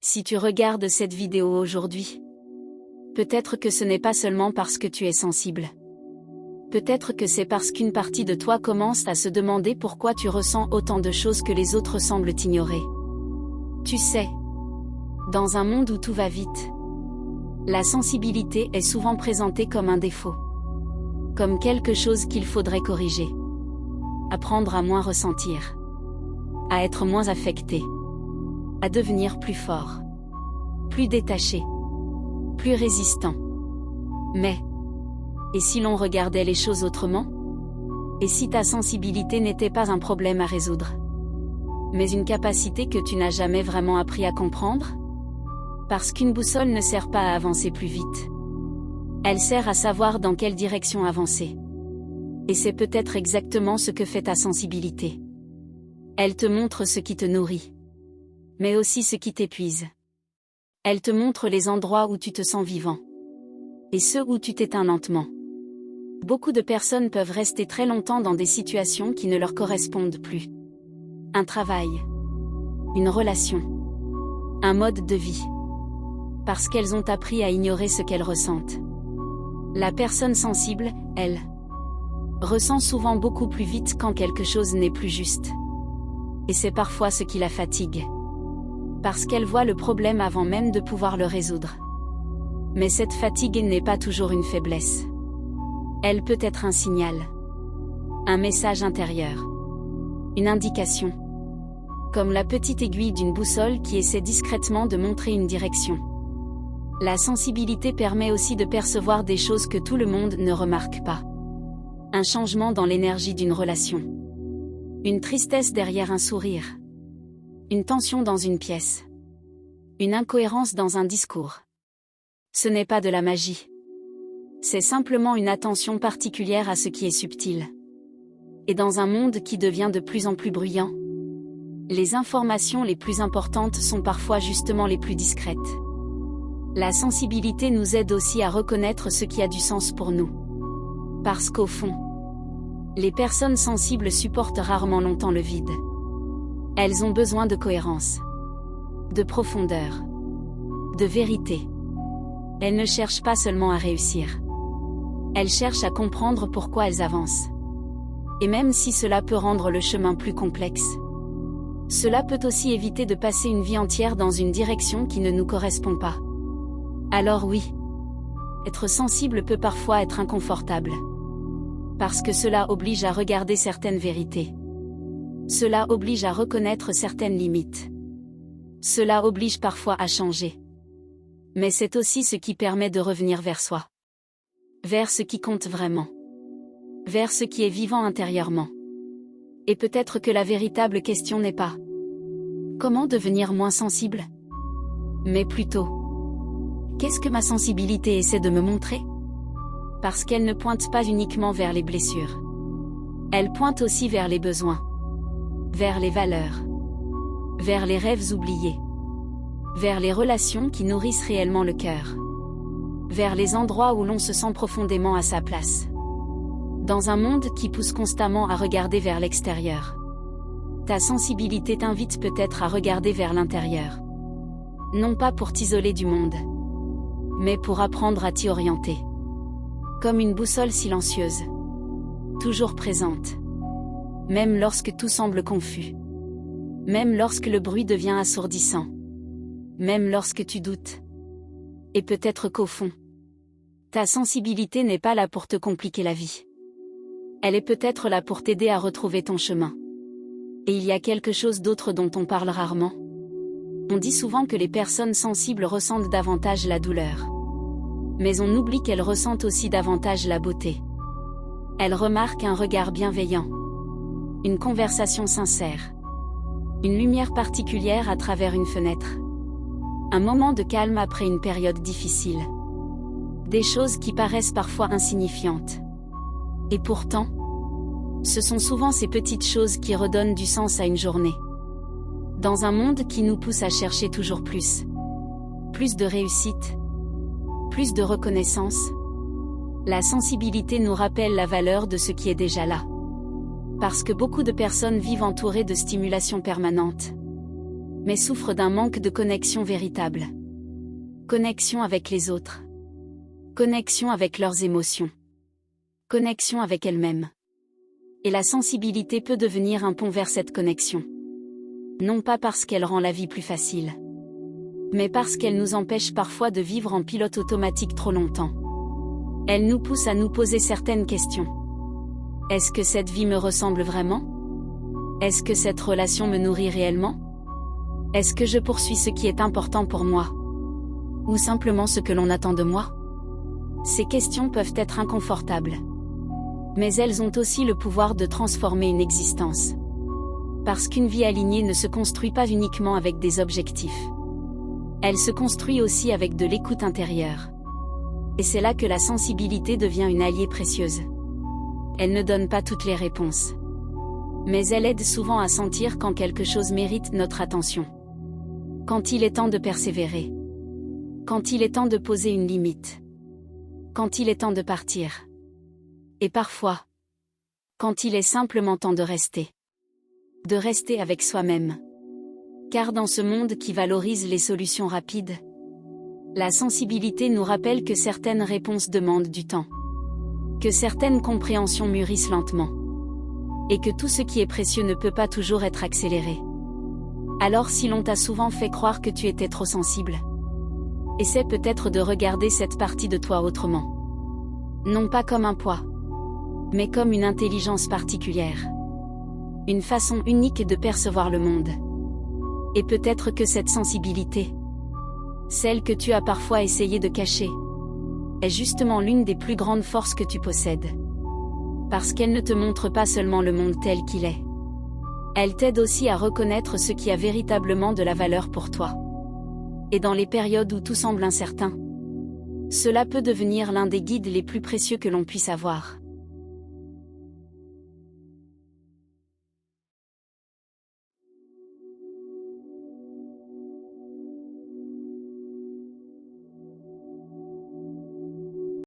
Si tu regardes cette vidéo aujourd'hui, peut-être que ce n'est pas seulement parce que tu es sensible. Peut-être que c'est parce qu'une partie de toi commence à se demander pourquoi tu ressens autant de choses que les autres semblent ignorer. Tu sais, dans un monde où tout va vite, la sensibilité est souvent présentée comme un défaut. Comme quelque chose qu'il faudrait corriger. Apprendre à moins ressentir. À être moins affecté. À devenir plus fort. Plus détaché. Plus résistant. Mais, et si l'on regardait les choses autrement? Et si ta sensibilité n'était pas un problème à résoudre? Mais une capacité que tu n'as jamais vraiment appris à comprendre? Parce qu'une boussole ne sert pas à avancer plus vite. Elle sert à savoir dans quelle direction avancer. Et c'est peut-être exactement ce que fait ta sensibilité. Elle te montre ce qui te nourrit. Mais aussi ce qui t'épuise. Elle te montre les endroits où tu te sens vivant. Et ceux où tu t'éteins lentement. Beaucoup de personnes peuvent rester très longtemps dans des situations qui ne leur correspondent plus. Un travail. Une relation. Un mode de vie. Parce qu'elles ont appris à ignorer ce qu'elles ressentent. La personne sensible, elle, ressent souvent beaucoup plus vite quand quelque chose n'est plus juste. Et c'est parfois ce qui la fatigue. Parce qu'elle voit le problème avant même de pouvoir le résoudre. Mais cette fatigue n'est pas toujours une faiblesse. Elle peut être un signal. Un message intérieur. Une indication. Comme la petite aiguille d'une boussole qui essaie discrètement de montrer une direction. La sensibilité permet aussi de percevoir des choses que tout le monde ne remarque pas. Un changement dans l'énergie d'une relation. Une tristesse derrière un sourire. Une tension dans une pièce. Une incohérence dans un discours. Ce n'est pas de la magie. C'est simplement une attention particulière à ce qui est subtil. Et dans un monde qui devient de plus en plus bruyant, les informations les plus importantes sont parfois justement les plus discrètes. La sensibilité nous aide aussi à reconnaître ce qui a du sens pour nous. Parce qu'au fond, les personnes sensibles supportent rarement longtemps le vide. Elles ont besoin de cohérence, de profondeur, de vérité. Elles ne cherchent pas seulement à réussir. Elles cherchent à comprendre pourquoi elles avancent. Et même si cela peut rendre le chemin plus complexe, cela peut aussi éviter de passer une vie entière dans une direction qui ne nous correspond pas. Alors oui, être sensible peut parfois être inconfortable. Parce que cela oblige à regarder certaines vérités. Cela oblige à reconnaître certaines limites. Cela oblige parfois à changer. Mais c'est aussi ce qui permet de revenir vers soi. Vers ce qui compte vraiment. Vers ce qui est vivant intérieurement. Et peut-être que la véritable question n'est pas comment devenir moins sensible? Mais plutôt, qu'est-ce que ma sensibilité essaie de me montrer? Parce qu'elle ne pointe pas uniquement vers les blessures. Elle pointe aussi vers les besoins. Vers les valeurs. Vers les rêves oubliés. Vers les relations qui nourrissent réellement le cœur. Vers les endroits où l'on se sent profondément à sa place. Dans un monde qui pousse constamment à regarder vers l'extérieur. Ta sensibilité t'invite peut-être à regarder vers l'intérieur. Non pas pour t'isoler du monde, mais pour apprendre à t'y orienter. Comme une boussole silencieuse. Toujours présente. Même lorsque tout semble confus. Même lorsque le bruit devient assourdissant. Même lorsque tu doutes. Et peut-être qu'au fond, ta sensibilité n'est pas là pour te compliquer la vie. Elle est peut-être là pour t'aider à retrouver ton chemin. Et il y a quelque chose d'autre dont on parle rarement. On dit souvent que les personnes sensibles ressentent davantage la douleur. Mais on oublie qu'elles ressentent aussi davantage la beauté. Elles remarquent un regard bienveillant. Une conversation sincère. Une lumière particulière à travers une fenêtre. Un moment de calme après une période difficile. Des choses qui paraissent parfois insignifiantes. Et pourtant, ce sont souvent ces petites choses qui redonnent du sens à une journée. Dans un monde qui nous pousse à chercher toujours plus. Plus de réussite. Plus de reconnaissance. La sensibilité nous rappelle la valeur de ce qui est déjà là. Parce que beaucoup de personnes vivent entourées de stimulation permanente. mais souffre d'un manque de connexion véritable. Connexion avec les autres. Connexion avec leurs émotions. Connexion avec elles-mêmes. Et la sensibilité peut devenir un pont vers cette connexion. Non pas parce qu'elle rend la vie plus facile, mais parce qu'elle nous empêche parfois de vivre en pilote automatique trop longtemps. Elle nous pousse à nous poser certaines questions. Est-ce que cette vie me ressemble vraiment? Est-ce que cette relation me nourrit réellement? Est-ce que je poursuis ce qui est important pour moi? Ou simplement ce que l'on attend de moi? Ces questions peuvent être inconfortables. Mais elles ont aussi le pouvoir de transformer une existence. Parce qu'une vie alignée ne se construit pas uniquement avec des objectifs. Elle se construit aussi avec de l'écoute intérieure. Et c'est là que la sensibilité devient une alliée précieuse. Elle ne donne pas toutes les réponses. Mais elle aide souvent à sentir quand quelque chose mérite notre attention. Quand il est temps de persévérer. Quand il est temps de poser une limite. Quand il est temps de partir. Et parfois, quand il est simplement temps de rester. De rester avec soi-même. Car dans ce monde qui valorise les solutions rapides, la sensibilité nous rappelle que certaines réponses demandent du temps. Que certaines compréhensions mûrissent lentement. Et que tout ce qui est précieux ne peut pas toujours être accéléré. Alors si l'on t'a souvent fait croire que tu étais trop sensible, essaie peut-être de regarder cette partie de toi autrement. Non pas comme un poids, mais comme une intelligence particulière. Une façon unique de percevoir le monde. Et peut-être que cette sensibilité, celle que tu as parfois essayé de cacher, est justement l'une des plus grandes forces que tu possèdes. Parce qu'elle ne te montre pas seulement le monde tel qu'il est. Elle t'aide aussi à reconnaître ce qui a véritablement de la valeur pour toi. Et dans les périodes où tout semble incertain, cela peut devenir l'un des guides les plus précieux que l'on puisse avoir.